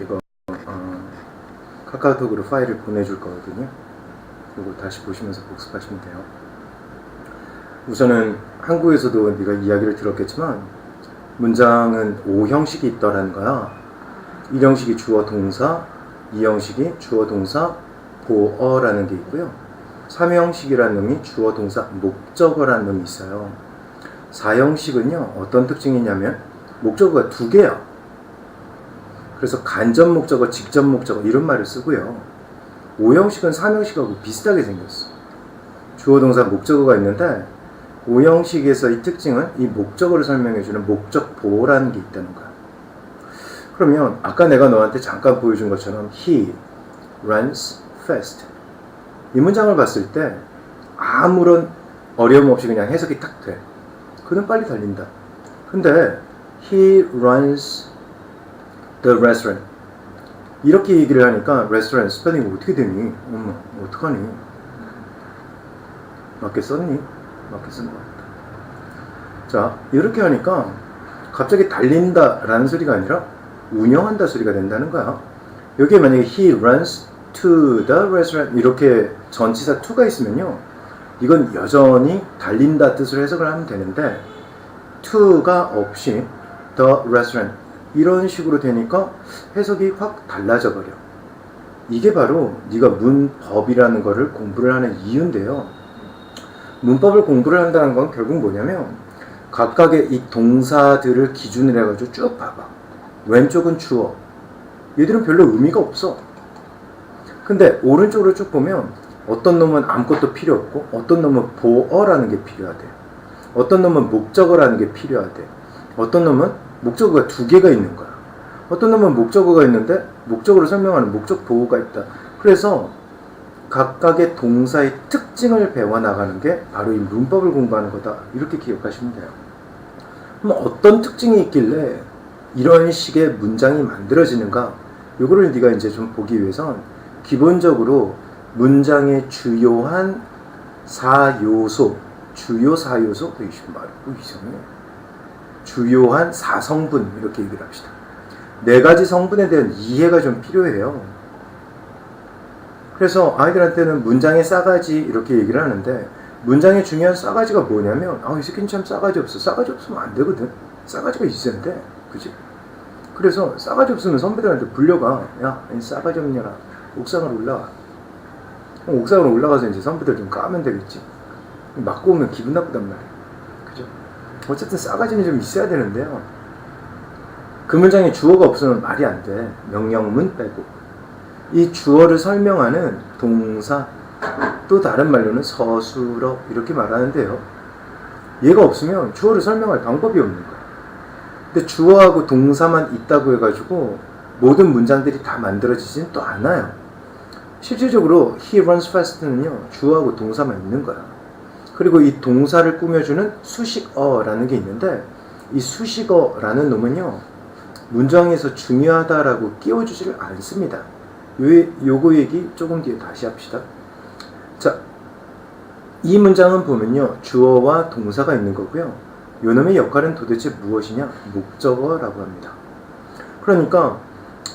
이거 카카오톡으로 파일을 보내줄 거거든요. 이거 다시 보시면서 복습하시면 돼요. 우선은 한국에서도 네가 이야기를 들었겠지만 문장은 5형식이 있더라는 거야. 1형식이 주어 동사, 2형식이 주어 동사 보어라는 게 있고요. 3형식이라는 놈이 주어 동사 목적어라는 놈이 있어요. 4형식은요 어떤 특징이 있냐면 목적어가 2개야. 그래서 간접 목적어, 직접 목적어 이런 말을 쓰고요. 5형식은 3형식하고 비슷하게 생겼어. 주어 동사 목적어가 있는데 5형식에서 이 특징은 이 목적어를 설명해주는 목적 보호라는 게 있다는 거야. 그러면 아까 내가 너한테 잠깐 보여준 것처럼 He runs fast 이 문장을 봤을 때 아무런 어려움 없이 그냥 해석이 딱 돼. 그는 빨리 달린다. 근데 He runs the restaurant 이렇게 얘기를 하니까 restaurant 스펠링이 어떻게 되니? 엄마 어떡하니? 맞게 썼니? 맞게 쓴 것 같다. 자 이렇게 하니까 갑자기 달린다 라는 소리가 아니라 운영한다 소리가 된다는 거야. 여기에 만약에 he runs to the restaurant 이렇게 전치사 to가 있으면요 이건 여전히 달린다 뜻으로 해석을 하면 되는데 to가 없이 the restaurant 이런 식으로 되니까 해석이 확 달라져 버려. 이게 바로 네가 문법이라는 거를 공부를 하는 이유인데요. 문법을 공부를 한다는 건 결국 뭐냐면 각각의 이 동사들을 기준으로 해가지고 쭉 봐봐. 왼쪽은 주어. 얘들은 별로 의미가 없어. 근데 오른쪽으로 쭉 보면 어떤 놈은 아무것도 필요 없고 어떤 놈은 보어라는 게 필요하대. 어떤 놈은 목적어라는 게 필요하대. 어떤 놈은 목적어가 2개가 있는 거야. 어떤 놈은 목적어가 있는데 목적어를 설명하는 목적 보호가 있다. 그래서 각각의 동사의 특징을 배워나가는 게 바로 이 문법을 공부하는 거다. 이렇게 기억하시면 돼요. 그럼 어떤 특징이 있길래 이런 식의 문장이 만들어지는가? 이거를 네가 이제 좀 보기 위해선 기본적으로 문장의 주요한 4요소, 주요 4요소? 이상해. 주요한 4성분 이렇게 얘기를 합시다. 4가지 성분에 대한 이해가 좀 필요해요. 그래서 아이들한테는 문장의 싸가지 이렇게 얘기를 하는데 문장의 중요한 싸가지가 뭐냐면 이 새끼는 참 싸가지 없어. 싸가지 없으면 안 되거든. 싸가지가 있어야 돼. 그치? 그래서 싸가지 없으면 선배들한테 불려가. 야, 이 싸가지 없냐라. 옥상으로 올라가. 그럼 옥상으로 올라가서 이제 선배들 좀 까면 되겠지. 맞고 오면 기분 나쁘단 말이야. 그죠? 어쨌든 싸가지는 좀 있어야 되는데요. 그 문장에 주어가 없으면 말이 안 돼. 명령문 빼고. 이 주어를 설명하는 동사, 또 다른 말로는 서술어 이렇게 말하는데요. 얘가 없으면 주어를 설명할 방법이 없는 거야. 근데 주어하고 동사만 있다고 해가지고 모든 문장들이 다 만들어지진 또 않아요. 실질적으로 he runs fast는요 주어하고 동사만 있는 거야. 그리고 이 동사를 꾸며주는 수식어라는 게 있는데 이 수식어라는 놈은요 문장에서 중요하다라고 끼워주지를 않습니다. 요거 얘기 조금 뒤에 다시 합시다. 자, 이 문장은 보면요 주어와 동사가 있는 거고요. 요놈의 역할은 도대체 무엇이냐? 목적어라고 합니다. 그러니까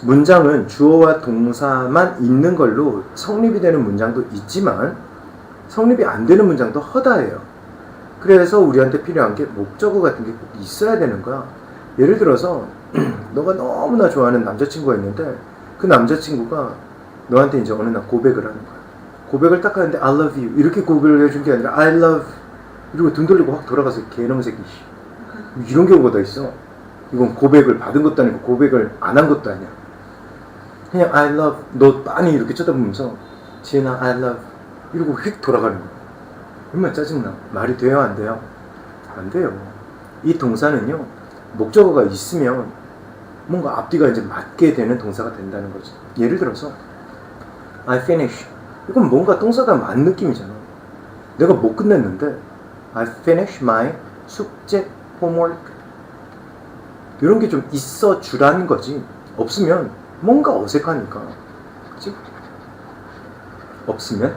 문장은 주어와 동사만 있는 걸로 성립이 되는 문장도 있지만 성립이 안 되는 문장도 허다해요. 그래서 우리한테 필요한 게 목적어 같은 게 꼭 있어야 되는 거야. 예를 들어서 너가 너무나 좋아하는 남자친구가 있는데 그 남자친구가 너한테 이제 어느 날 고백을 하는 거야. 고백을 딱 하는데 I love you 이렇게 고백을 해준 게 아니라 I love 이러고 등 돌리고 확 돌아가서 개놈 새끼 이런 경우가 다 있어. 이건 고백을 받은 것도 아니고 고백을 안 한 것도 아니야. 그냥 I love 너 빤히 이렇게 쳐다보면서 지은아 I love 이러고 휙 돌아가는 거야. 얼마나 짜증나. 말이 돼요 안 돼요? 안 돼요. 이 동사는요 목적어가 있으면 뭔가 앞뒤가 이제 맞게 되는 동사가 된다는 거죠. 예를 들어서 I finish 이건 뭔가 동사가 맞는 느낌이잖아. 내가 못 끝냈는데 I finish my 숙제 homework 이런 게 좀 있어 주라는 거지. 없으면 뭔가 어색하니까. 그치? 없으면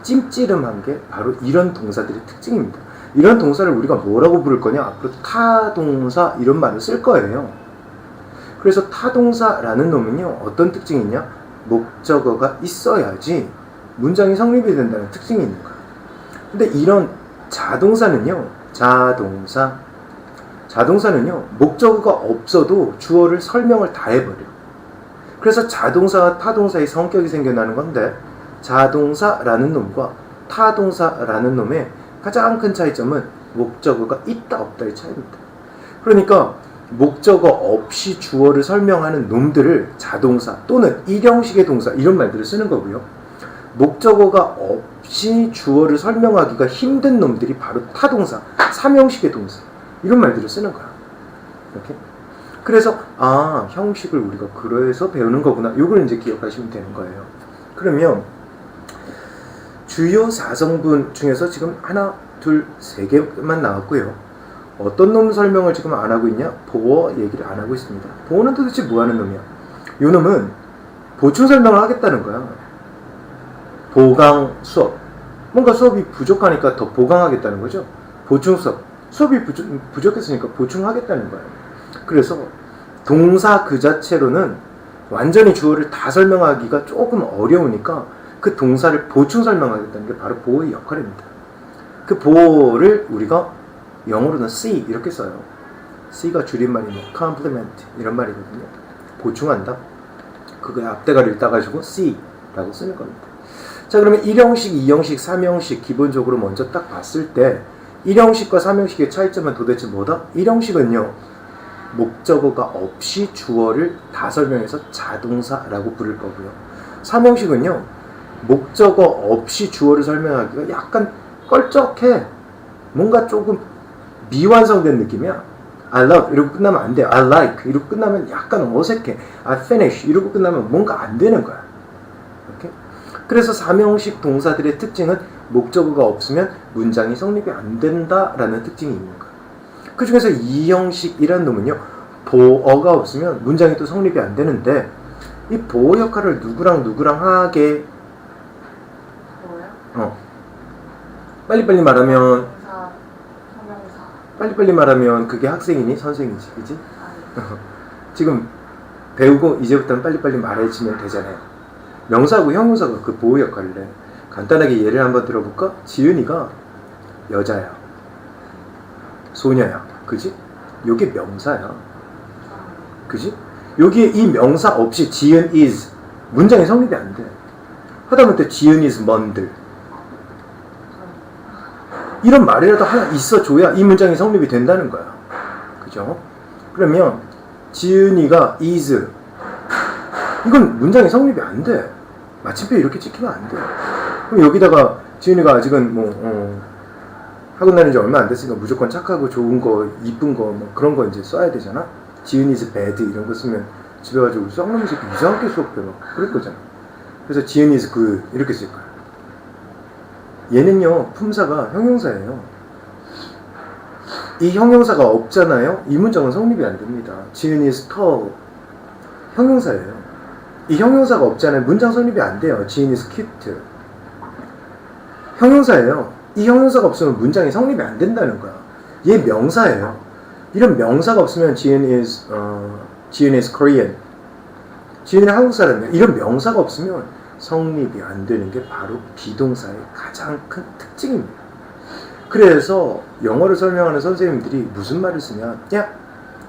찜찌름한 게 바로 이런 동사들의 특징입니다. 이런 동사를 우리가 뭐라고 부를 거냐? 앞으로 타동사 이런 말을 쓸 거예요. 그래서 타동사라는 놈은요, 어떤 특징이 있냐? 목적어가 있어야지 문장이 성립이 된다는 특징이 있는 거야. 근데 이런 자동사는요, 자동사는요, 목적어가 없어도 주어를 설명을 다 해버려. 그래서 자동사와 타동사의 성격이 생겨나는 건데, 자동사라는 놈과 타동사라는 놈의 가장 큰 차이점은 목적어가 있다 없다의 차이입니다. 그러니까 목적어 없이 주어를 설명하는 놈들을 자동사 또는 일형식의 동사 이런 말들을 쓰는 거고요. 목적어가 없이 주어를 설명하기가 힘든 놈들이 바로 타동사, 삼형식의 동사 이런 말들을 쓰는 거야. 이렇게. 그래서 형식을 우리가 그래서 배우는 거구나. 요걸 이제 기억하시면 되는 거예요. 그러면 주요 4성분 중에서 지금 하나, 둘, 세 개만 나왔고요. 어떤 놈 설명을 지금 안 하고 있냐? 보어 얘기를 안 하고 있습니다. 보어는 도대체 뭐 하는 놈이야? 요 놈은 보충 설명을 하겠다는 거야. 보강 수업. 뭔가 수업이 부족하니까 더 보강하겠다는 거죠. 보충 수업. 수업이 부족했으니까 보충하겠다는 거예요. 그래서 동사 그 자체로는 완전히 주어를 다 설명하기가 조금 어려우니까 그 동사를 보충 설명하겠다는 게 바로 보어의 역할입니다. 그 보어를 우리가 영어로는 C 이렇게 써요. C가 줄임말이 뭐 complement 이런 말이거든요. 보충한다. 그거의 앞대가리를 따가지고 C라고 쓰는 겁니다. 자, 그러면 1형식, 2형식, 3형식 기본적으로 먼저 딱 봤을 때 1형식과 3형식의 차이점은 도대체 뭐다? 1형식은요. 목적어가 없이 주어를 다 설명해서 자동사라고 부를 거고요. 3형식은요. 목적어 없이 주어를 설명하기가 약간 껄쩍해. 뭔가 조금 미완성된 느낌이야. I love 이러고 끝나면 안 돼요. I like 이러고 끝나면 약간 어색해. I finish 이러고 끝나면 뭔가 안 되는 거야. 이렇게? 그래서 3형식 동사들의 특징은 목적어가 없으면 문장이 성립이 안 된다라는 특징이 있는 거야. 그 중에서 2형식이라는 놈은요. 보어가 없으면 문장이 또 성립이 안 되는데 이 보어 역할을 누구랑 하게 뭐요? 빨리빨리 말하면 형용사. 빨리빨리 말하면 그게 학생이니 선생이지, 그지? 네. 지금 배우고 이제부터는 빨리빨리 말해주면 되잖아요. 명사하고 형용사가 그 보호 역할을 해. 간단하게 예를 한번 들어볼까? 지은이가 여자야, 소녀야, 그지? 요게 명사야, 그지? 여기에 이 명사 없이 지은 is 문장이 성립이 안 돼. 하다못해 지은 is 먼들 이런 말이라도 하나 있어줘야 이 문장이 성립이 된다는 거야. 그죠? 그러면 지은이가 is 이건 문장이 성립이 안 돼. 마침표 이렇게 찍히면 안 돼. 그럼 여기다가 지은이가 아직은 학원 다닌 지 얼마 안 됐으니까 무조건 착하고 좋은 거, 이쁜 거, 뭐 그런 거 이제 써야 되잖아. 지은이 is bad 이런 거 쓰면 집에 가지고 썩놈 새끼 이상하게 수업 배워. 그럴 거잖아. 그래서 지은이 is good 이렇게 쓸 거야. 얘는요, 품사가 형용사예요. 이 형용사가 없잖아요. 이 문장은 성립이 안 됩니다. 지은이 is tall 형용사예요. 이 형용사가 없잖아요. 문장 성립이 안 돼요. 지은이 is cute 형용사예요. 이 형용사가 없으면 문장이 성립이 안 된다는 거야. 얘 명사예요. 이런 명사가 없으면 지은이 is Korean 지은이는 한국 사람이에요. 이런 명사가 없으면 성립이 안 되는 게 바로 비동사의 가장 큰 특징입니다. 그래서 영어를 설명하는 선생님들이 무슨 말을 쓰냐?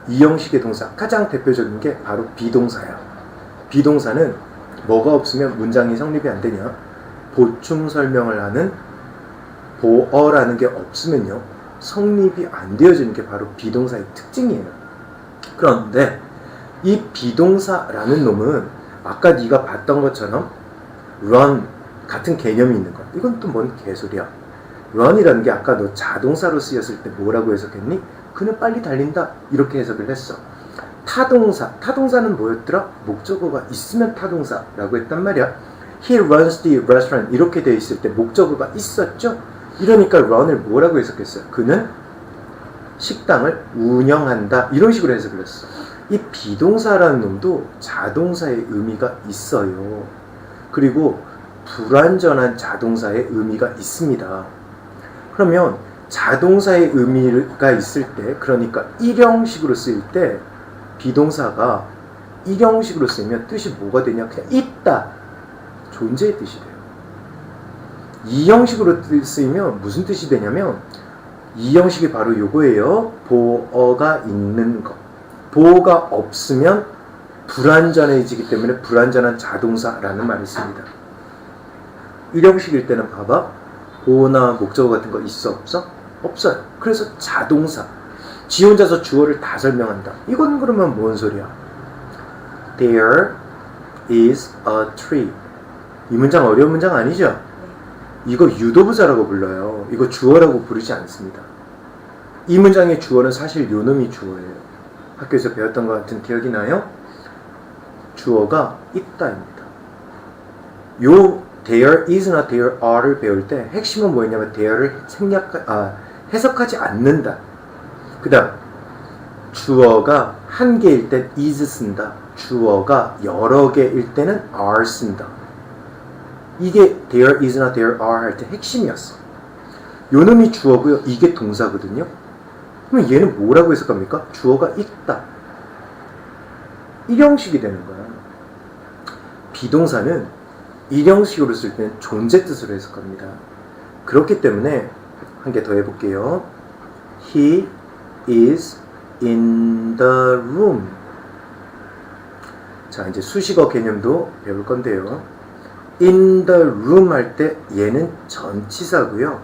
이 형식의 동사 가장 대표적인 게 바로 비동사야. 비동사는 뭐가 없으면 문장이 성립이 안 되냐? 보충 설명을 하는 보어라는 게 없으면요 성립이 안 되어지는 게 바로 비동사의 특징이에요. 그런데 이 비동사라는 놈은 아까 네가 봤던 것처럼 run 같은 개념이 있는 거야. 이건 또 뭔 개소리야. run이라는 게 아까 너 자동사로 쓰였을 때 뭐라고 해석했니? 그는 빨리 달린다 이렇게 해석을 했어. 타동사는 뭐였더라? 목적어가 있으면 타동사라고 했단 말이야. He runs the restaurant 이렇게 돼 있을 때 목적어가 있었죠? 이러니까 run을 뭐라고 해석했어요? 그는 식당을 운영한다 이런 식으로 해석을 했어. 이 비동사라는 놈도 자동사의 의미가 있어요. 그리고 불완전한 자동사의 의미가 있습니다. 그러면 자동사의 의미가 있을 때, 그러니까 일형식으로 쓰일 때 비동사가 일형식으로 쓰이면 뜻이 뭐가 되냐? 그냥 있다. 존재의 뜻이 돼요. 이형식으로 쓰이면 무슨 뜻이 되냐면 이 형식이 바로 요거예요. 보어가 있는 것. 보어가 없으면 불완전해지기 때문에 불완전한 자동사라는 말을 씁니다. 일형식일 때는 봐봐. 보어나 목적어 같은 거 있어 없어? 없어요. 그래서 자동사. 지 혼자서 주어를 다 설명한다. 이건 그러면 뭔 소리야? There is a tree. 이 문장 어려운 문장 아니죠? 이거 유도부사라고 불러요. 이거 주어라고 부르지 않습니다. 이 문장의 주어는 사실 요놈이 주어예요. 학교에서 배웠던 것 같은 기억이 나요? 주어가 있다입니다. 요 there is나 there are를 배울 때 핵심은 뭐였냐면 there를 해석하지 않는다. 그 다음 주어가 한 개일 땐 is 쓴다. 주어가 여러 개일 때는 are 쓴다. 이게 there is나 there are 할 때 핵심이었어. 요놈이 주어고요. 이게 동사거든요. 그럼 얘는 뭐라고 해석합니까? 주어가 있다. 일형식이 되는 거야. 비동사는 일형식으로 쓸 때는 존재 뜻으로 해석합니다. 그렇기 때문에 한 개 더 해볼게요. He is in the room. 자, 이제 수식어 개념도 배울 건데요. in the room 할 때 얘는 전치사고요.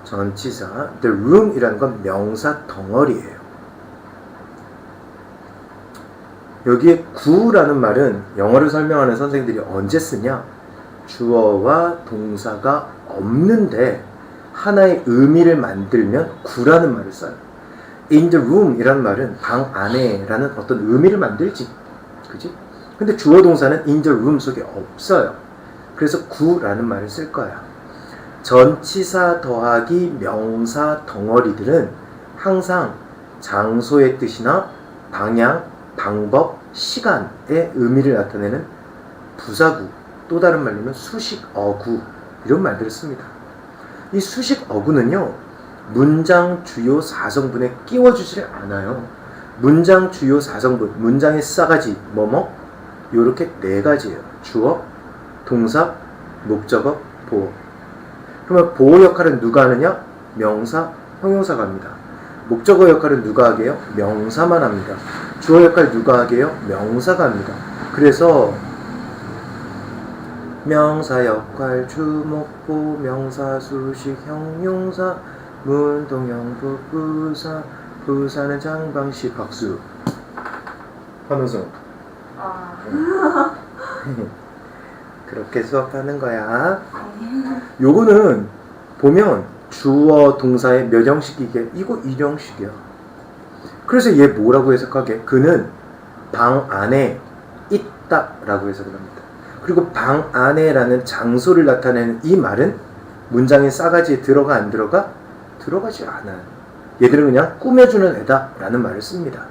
전치사. the room 이라는 건 명사 덩어리예요. 여기에 구라는 말은 영어를 설명하는 선생님들이 언제 쓰냐? 주어와 동사가 없는데 하나의 의미를 만들면 구라는 말을 써요. in the room 이라는 말은 방 안에 라는 어떤 의미를 만들지. 그지? 근데 주어 동사는 in the room 속에 없어요. 그래서 구라는 말을 쓸 거야. 전치사 더하기 명사 덩어리들은 항상 장소의 뜻이나 방향, 방법, 시간의 의미를 나타내는 부사구, 또 다른 말로는 수식어구 이런 말들을 씁니다. 이 수식어구는요 문장 주요 4성분에 끼워주질 않아요. 문장 주요 4성분, 문장의 싸가지, 뭐뭐 요렇게 4가지예요. 주어, 동사, 목적어, 보어. 그러면 보어 역할은 누가 하느냐? 명사, 형용사가 합니다. 목적어 역할은 누가 하게요? 명사만 합니다. 주어 역할 누가 하게요? 명사가 합니다. 그래서 명사 역할, 주목보, 명사, 수식, 형용사, 문동형, 부사, 부사는 장방식, 박수. 환호성. 그렇게 수업하는 거야. 요거는 보면 주어 동사의 몇 형식이게? 이거 1형식이야. 그래서 얘 뭐라고 해석하게? 그는 방 안에 있다 라고 해석을 합니다. 그리고 방 안에라는 장소를 나타내는 이 말은 문장의 싸가지에 들어가 안 들어가? 들어가지 않아요. 얘들은 그냥 꾸며주는 애다 라는 말을 씁니다.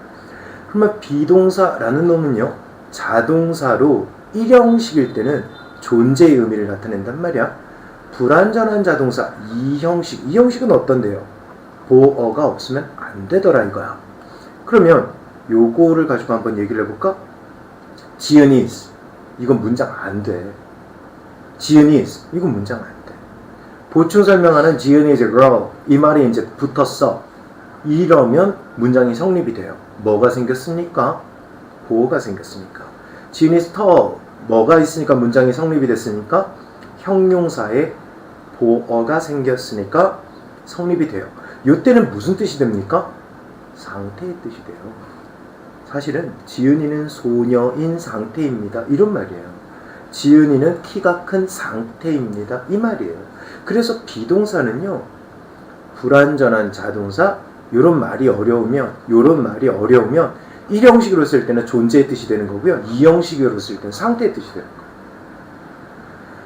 그러면 비동사라는 놈은요 자동사로 1형식일 때는 존재의 의미를 나타낸단 말이야. 불완전한 자동사 2형식. 2형식은 어떤데요? 보어가 없으면 안 되더라 이거야. 그러면 요거를 가지고 한번 얘기를 해볼까? 지은 is. 이건 문장 안 돼. 지은 is. 이건 문장 안 돼. 보충 설명하는 지은 is a girl. 이 말이 이제 붙었어. 이러면 문장이 성립이 돼요. 뭐가 생겼습니까? 보어가 생겼으니까. 지은 is tall. 뭐가 있으니까 문장이 성립이 됐으니까 형용사에 보어가 생겼으니까 성립이 돼요. 이때는 무슨 뜻이 됩니까? 상태의 뜻이 돼요. 사실은 지은이는 소녀인 상태입니다. 이런 말이에요. 지은이는 키가 큰 상태입니다. 이 말이에요. 그래서 비동사는요. 불완전한 자동사 요런 말이 어려우면 1형식으로 쓸 때는 존재의 뜻이 되는 거고요. 2형식으로 쓸 때는 상태의 뜻이 되는 거예요.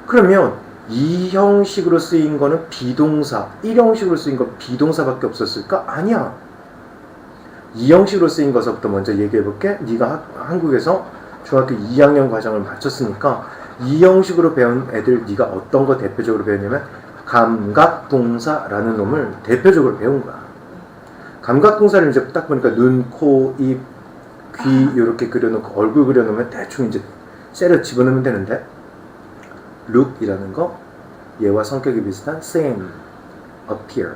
그러면 2형식으로 쓰인 거는 비동사, 1형식으로 쓰인 건 비동사밖에 없었을까? 아니야. 2형식으로 쓰인 것부터 먼저 얘기해 볼게. 네가 한국에서 중학교 2학년 과정을 마쳤으니까 2형식으로 배운 애들 네가 어떤 거 대표적으로 배웠냐면 감각동사라는 놈을 대표적으로 배운 거야. 감각동사를 이제 딱 보니까 눈, 코, 입, 귀 이렇게 그려놓고 얼굴 그려놓으면 대충 이제 셀을 집어넣으면 되는데 look이라는 거 얘와 성격이 비슷한 same, appear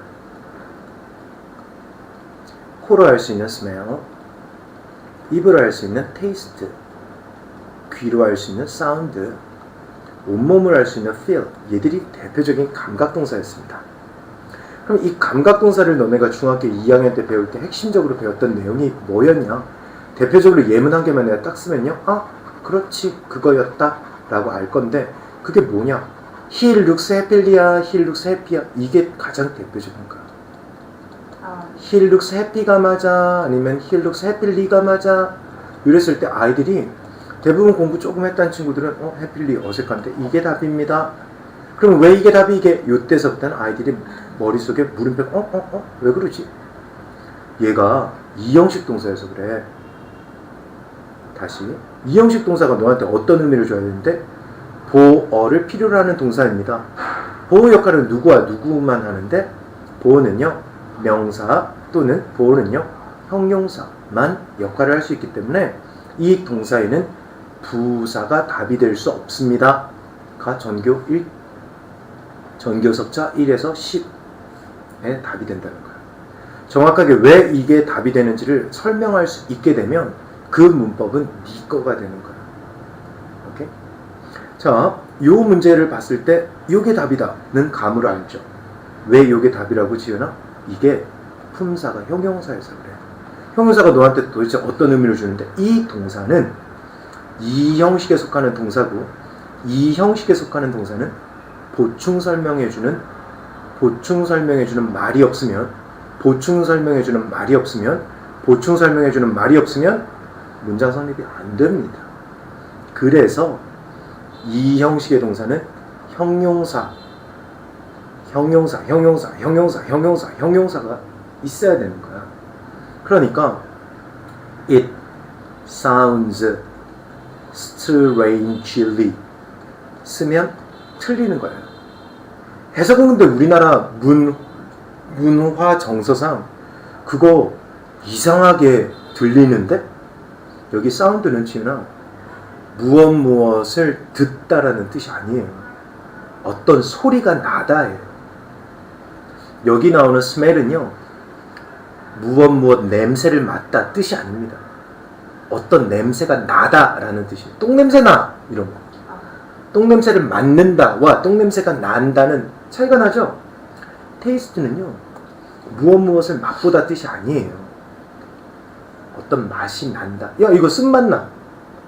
코로 할 수 있는 smell 입으로 할 수 있는 taste 귀로 할 수 있는 sound 온몸을 할 수 있는 feel 얘들이 대표적인 감각동사였습니다. 그럼 이 감각동사를 너네가 중학교 2학년 때 배울 때 핵심적으로 배웠던 내용이 뭐였냐? 대표적으로 예문 한 개만 내가 딱 쓰면요. 아, 그렇지, 그거였다 라고 알 건데 그게 뭐냐? He looks happy야, he looks happy야 이게 가장 대표적인 거야. He looks happy가 맞아? 아니면 he looks happy가 맞아? 이랬을 때 아이들이 대부분 공부 조금 했다는 친구들은 happily 어색한데 이게 답입니다. 그럼 왜 이게 답이 요때서부터는 아이들이 머릿속에 물음표 왜 그러지? 얘가 이형식 동사여서 그래. 다시 이형식 동사가 너한테 어떤 의미를 줘야 되는데 보어를 필요로 하는 동사입니다. 보어 역할은 누구와 누구만 하는데 보어는요 명사 또는 보어는요 형용사만 역할을 할 수 있기 때문에 이 동사에는 부사가 답이 될 수 없습니다. 가 전교석자 1에서 10에 답이 된다는 거예요. 정확하게 왜 이게 답이 되는지를 설명할 수 있게 되면 그 문법은 네 거가 되는 거예요. 오케이? 자, 요 문제를 봤을 때 요게 답이다는 감으로 알죠. 왜 요게 답이라고 지으나? 이게 품사가 형용사여서 그래요. 형용사가 너한테 도대체 어떤 의미를 주는데 이 동사는 이 형식에 속하는 동사고 이 형식에 속하는 동사는 보충 설명해주는 말이 없으면 보충 설명해주는 말이 없으면 문장 성립이 안 됩니다. 그래서 이 형식의 동사는 형용사가 있어야 되는 거야. 그러니까 it sounds strangely 쓰면 틀리는 거예요. 해석은 근데 우리나라 문화 정서상 그거 이상하게 들리는데 여기 사운드는 지은아 무엇을 듣다라는 뜻이 아니에요. 어떤 소리가 나다예요. 여기 나오는 smell은요 무엇 냄새를 맡다 뜻이 아닙니다. 어떤 냄새가 나다라는 뜻이에요. 똥냄새 나 이런 거. 똥냄새를 맡는다와 똥냄새가 난다는 차이가 나죠? 테이스트는요 무엇을 맛보다 뜻이 아니에요. 어떤 맛이 난다. 야 이거 쓴맛 나.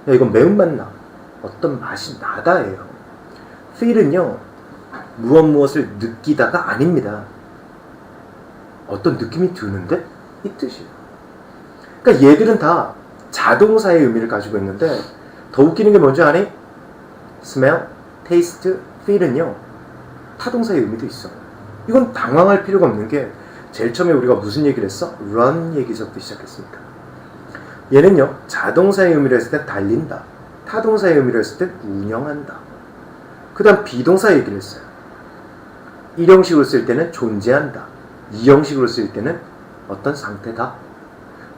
야 이거 매운맛 나. 어떤 맛이 나다예요. feel은요 무엇을 느끼다가 아닙니다. 어떤 느낌이 드는데 이 뜻이에요. 그러니까 얘들은 다 자동사의 의미를 가지고 있는데 더 웃기는 게 뭔지 아니? smell, taste, feel은요 타동사의 의미도 있어. 이건 당황할 필요가 없는 게 제일 처음에 우리가 무슨 얘기를 했어? run 얘기서부터 시작했습니다. 얘는요 자동사의 의미로 했을 때 달린다, 타동사의 의미로 했을 때 운영한다. 그 다음 비동사 얘기를 했어요. 1형식으로 쓸 때는 존재한다, 2형식으로 쓸 때는 어떤 상태다.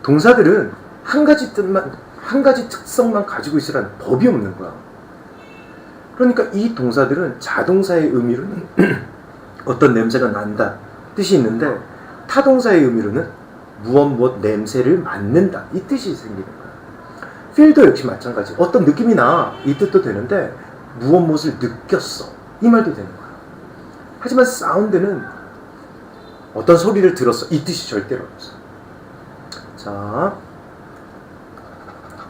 동사들은 한 가지 특성만 가지고 있으라는 법이 없는 거야. 그러니까 이 동사들은 자동사의 의미로는 어떤 냄새가 난다 뜻이 있는데 타동사의 의미로는 무엇 냄새를 맡는다 이 뜻이 생기는 거야. feel도 역시 마찬가지. 어떤 느낌이 나 이 뜻도 되는데 무엇을 느꼈어 이 말도 되는 거야. 하지만 사운드는 어떤 소리를 들었어 이 뜻이 절대로 없어. 자,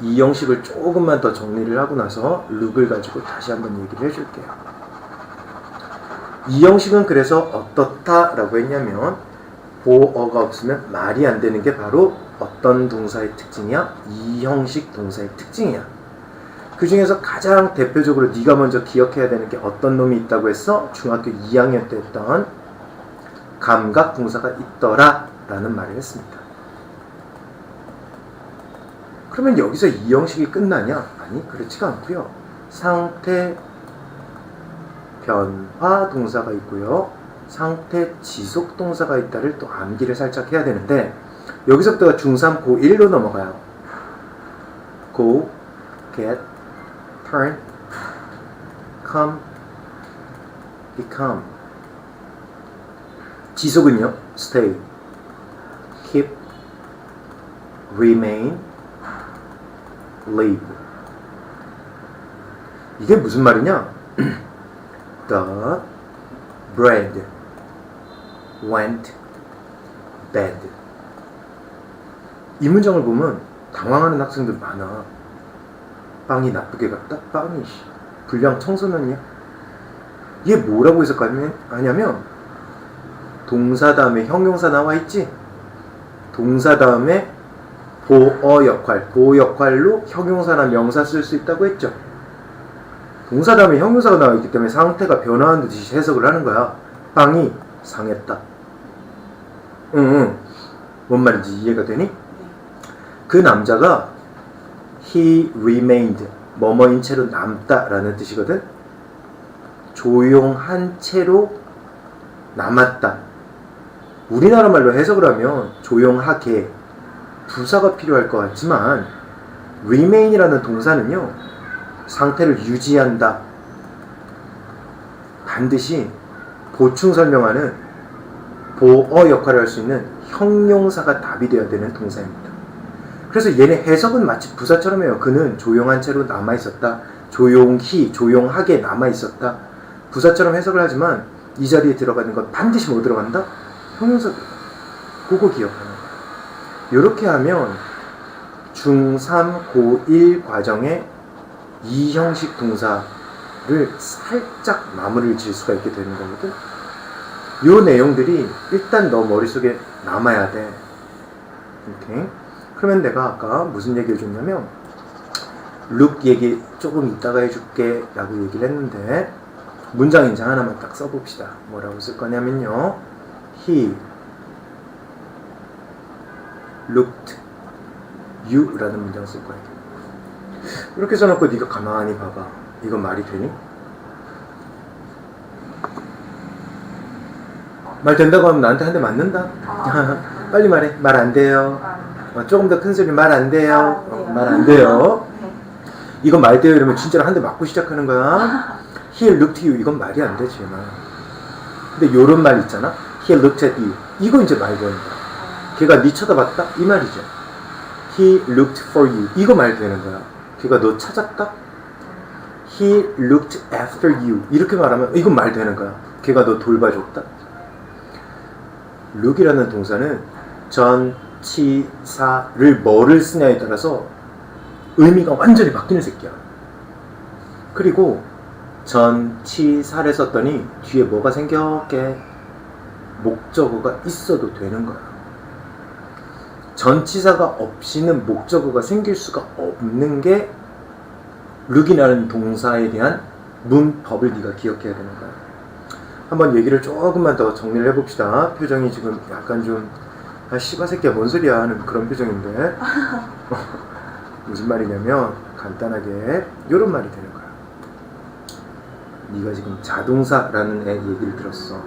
이 형식을 조금만 더 정리를 하고 나서 룩을 가지고 다시 한번 얘기를 해줄게요. 이 형식은 그래서 어떻다라고 했냐면 보어가 없으면 말이 안 되는 게 바로 어떤 동사의 특징이야? 이 형식 동사의 특징이야. 그 중에서 가장 대표적으로 네가 먼저 기억해야 되는 게 어떤 놈이 있다고 했어? 중학교 2학년 때 했던 감각 동사가 있더라 라는 말을 했습니다. 그러면 여기서 이 형식이 끝나냐? 아니, 그렇지가 않고요. 상태 변화 동사가 있고요. 상태 지속 동사가 있다를 또 암기를 살짝 해야 되는데 여기서부터가 중3 고1로 넘어가요. go, get, turn, come, become. 지속은요, stay, keep, remain, live. 이게 무슨 말이냐? The bread went bad. 이 문장을 보면 당황하는 학생들 많아. 빵이 나쁘게 갔다? 빵이 불량 청소년이야? 이게 뭐라고 해석하냐면 동사 다음에 형용사 나와 있지? 동사 다음에 보어 역할, 보어 역할로 형용사나 명사 쓸 수 있다고 했죠. 동사 다음에 형용사가 나와 있기 때문에 상태가 변화하는 듯이 해석을 하는 거야. 빵이 상했다. 응. 뭔 말인지 이해가 되니? 그 남자가 he remained, 뭐뭐인 채로 남다라는 뜻이거든. 조용한 채로 남았다. 우리나라 말로 해석을 하면 조용하게, 부사가 필요할 것 같지만 remain이라는 동사는요, 상태를 유지한다, 반드시 보충 설명하는 보어 역할을 할 수 있는 형용사가 답이 되어야 되는 동사입니다. 그래서 얘네 해석은 마치 부사처럼 해요. 그는 조용한 채로 남아있었다, 조용히, 조용하게 남아있었다, 부사처럼 해석을 하지만 이 자리에 들어가는 건 반드시 뭐 들어간다? 형용사 들어간다. 그거 기억하는 거야. 이렇게 하면 중3, 고1 과정에 이 형식 동사를 살짝 마무리를 지을 수가 있게 되는 거거든. 요 내용들이 일단 너 머릿속에 남아야 돼. 오케이? 그러면 내가 아까 무슨 얘기를 줬냐면 look 얘기 조금 이따가 해줄게 라고 얘기를 했는데 문장 인장 하나만 딱 써봅시다. 뭐라고 쓸 거냐면요, he looked you 라는 문장 쓸 거예요. 이렇게 써놓고 네가 가만히 봐봐. 이건 말이 되니? 말 된다고 하면 나한테 한 대 맞는다? 빨리 말해. 말 안 돼요. 조금 더 큰 소리 말 안 돼요. 말 안 돼요. 이건 말 돼요 이러면 진짜로 한 대 맞고 시작하는 거야. He looked you. 이건 말이 안 되지. 근데 요런 말 있잖아. He looked at you. 이거 이제 말 되는 거야. 걔가 네 쳐다봤다? 이 말이죠. He looked for you. 이거 말 되는 거야. 걔가 너 찾았다? He looked after you. 이렇게 말하면 이건 말 되는 거야. 걔가 너 돌봐줬다? look이라는 동사는 전치사를 뭐를 쓰냐에 따라서 의미가 완전히 바뀌는 새끼야. 그리고 전치사를 썼더니 뒤에 뭐가 생겼게? 목적어가 있어도 되는 거야. 전치사가 없이는 목적어가 생길 수가 없는 게 look이라는 동사에 대한 문법을 네가 기억해야 되는 거야. 한번 얘기를 조금만 더 정리를 해봅시다. 표정이 지금 약간 좀 씨발 새끼야 뭔 소리야 하는 그런 표정인데 무슨 말이냐면 간단하게 이런 말이 되는 거야. 네가 지금 자동사라는 애 얘기를 들었어.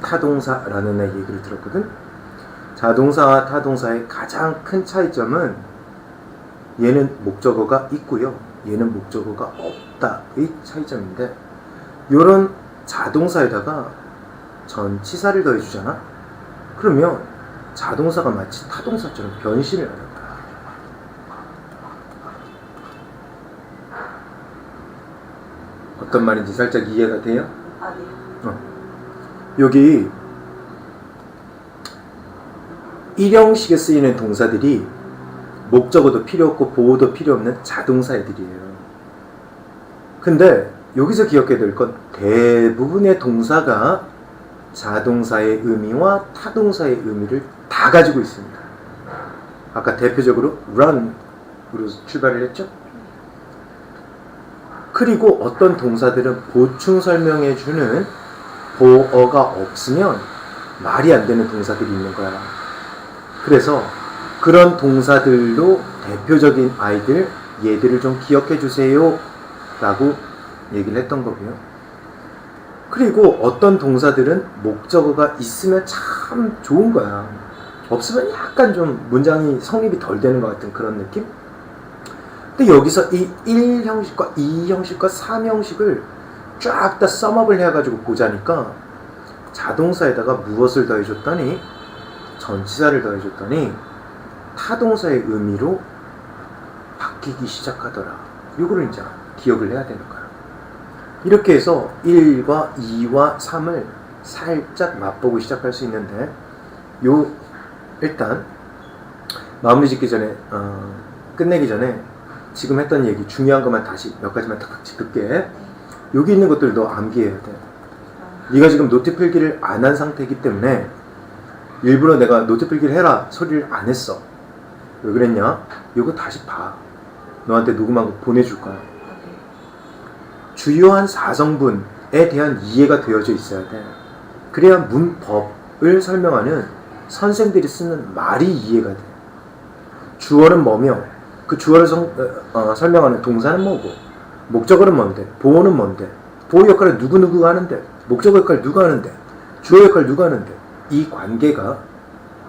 타동사라는 애 얘기를 들었거든. 자동사와 타동사의 가장 큰 차이점은 얘는 목적어가 있고요, 얘는 목적어가 없다의 차이점인데, 요런 자동사에다가 전치사를 더해주잖아? 그러면 자동사가 마치 타동사처럼 변신을 하는 거야. 어떤 말인지 살짝 이해가 돼요? 네. 여기 일형식에 쓰이는 동사들이 목적어도 필요 없고 보호도 필요 없는 자동사 애들이에요. 근데 여기서 기억해야 될 건 대부분의 동사가 자동사의 의미와 타동사의 의미를 다 가지고 있습니다. 아까 대표적으로 run으로 출발을 했죠? 그리고 어떤 동사들은 보충 설명해주는 보어가 없으면 말이 안 되는 동사들이 있는 거야. 그래서 그런 동사들로 대표적인 아이들, 얘들을 좀 기억해 주세요 라고 얘기를 했던 거고요. 그리고 어떤 동사들은 목적어가 있으면 참 좋은 거야. 없으면 약간 좀 문장이 성립이 덜 되는 것 같은 그런 느낌? 근데 여기서 이 1형식과 2형식과 3형식을 쫙 다 썸업을 해가지고 보자니까 자동사에다가 무엇을 더해줬더니 전치사를 더해줬더니 타동사의 의미로 바뀌기 시작하더라. 요거를 이제 기억을 해야 되는 거야. 이렇게 해서 1과 2와 3을 살짝 맛보고 시작할 수 있는데 일단 마무리 짓기 전에 끝내기 전에 지금 했던 얘기 중요한 것만 다시 몇 가지만 딱 짚을게. 여기 있는 것들 너 암기해야 돼. 네가 지금 노트 필기를 안 한 상태이기 때문에 일부러 내가 노트 필기를 해라 소리를 안 했어. 왜 그랬냐? 이거 다시 봐. 너한테 녹음한 거 보내줄 거야. 주요한 사성분에 대한 이해가 되어져 있어야 돼. 그래야 문법을 설명하는 선생들이 쓰는 말이 이해가 돼. 주어는 뭐며 그 주어를 설명하는 동사는 뭐고 목적어는 뭔데 보어는 뭔데 보어 역할을 누구누구가 하는데 목적어 역할을 누가 하는데 주어 역할을 누가 하는데 이 관계가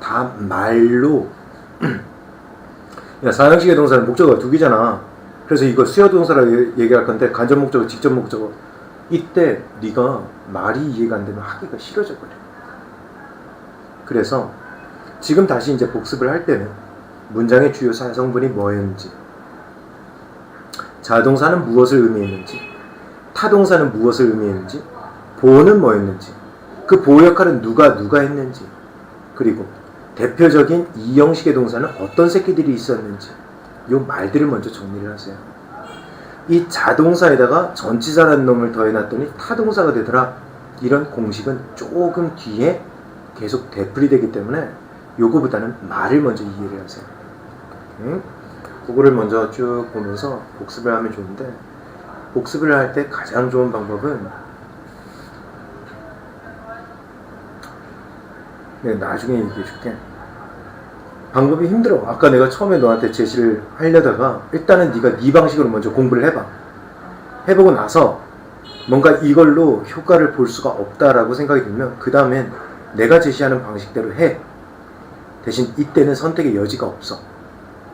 다 말로 야, 사형식의 동사는 목적어가 두 개잖아. 그래서 이거 수요 동사라고 얘기할 건데 간접 목적어, 직접 목적어 이때 네가 말이 이해가 안 되면 하기가 싫어져 버려. 그래서 지금 다시 이제 복습을 할 때는 문장의 주요 사성분이 뭐였는지, 자동사는 무엇을 의미했는지, 타동사는 무엇을 의미했는지, 보어는 뭐였는지, 그 보어 역할은 누가 했는지, 그리고 대표적인 이 형식의 동사는 어떤 새끼들이 있었는지 요 말들을 먼저 정리를 하세요. 이 자동사에다가 전치사라는 놈을 더해놨더니 타동사가 되더라. 이런 공식은 조금 뒤에 계속 되풀이되기 때문에 요거보다는 말을 먼저 이해를 하세요. 그거를 먼저 쭉 보면서 복습을 하면 좋은데 복습을 할 때 가장 좋은 방법은 나중에 얘기해 줄게. 방법이 힘들어. 아까 내가 처음에 너한테 제시를 하려다가 일단은 네가 네 방식으로 먼저 공부를 해봐. 해보고 나서 뭔가 이걸로 효과를 볼 수가 없다라고 생각이 들면 그 다음엔 내가 제시하는 방식대로 해. 대신 이때는 선택의 여지가 없어.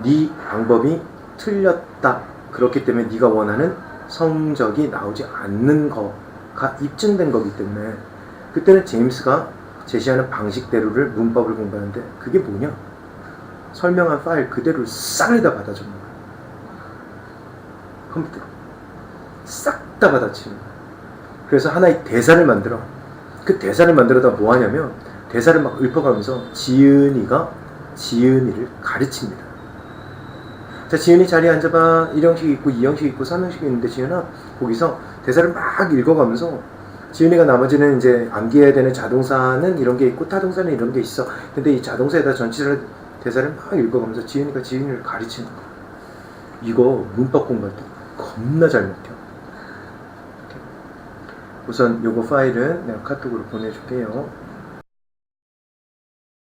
네 방법이 틀렸다. 그렇기 때문에 네가 원하는 성적이 나오지 않는 거가 입증된 거기 때문에 그때는 제임스가 제시하는 방식대로를 문법을 공부하는데 그게 뭐냐? 설명한 파일 그대로 싹다 받아주는 거야. 컴퓨터로 싹 다 받아치는 거야. 그래서 하나의 대사를 만들어. 그 대사를 만들어다 뭐 하냐면 대사를 막 읊어가면서 지은이가 지은이를 가르칩니다. 자, 지은이 자리에 앉아봐. 1형식 있고 2형식 있고 3형식이 있는데 지은아 거기서 대사를 막 읽어가면서 지은이가 나머지는 이제 암기해야 되는 자동사는 이런 게 있고 타동사는 이런 게 있어. 근데 이 자동사에다 전치사를 대사를 막 읽어가면서 지은이가 지은이를 가르치는 거야. 이거 문법 공부할 때 겁나 잘 먹혀. 우선 요거 파일은 내가 카톡으로 보내줄게요.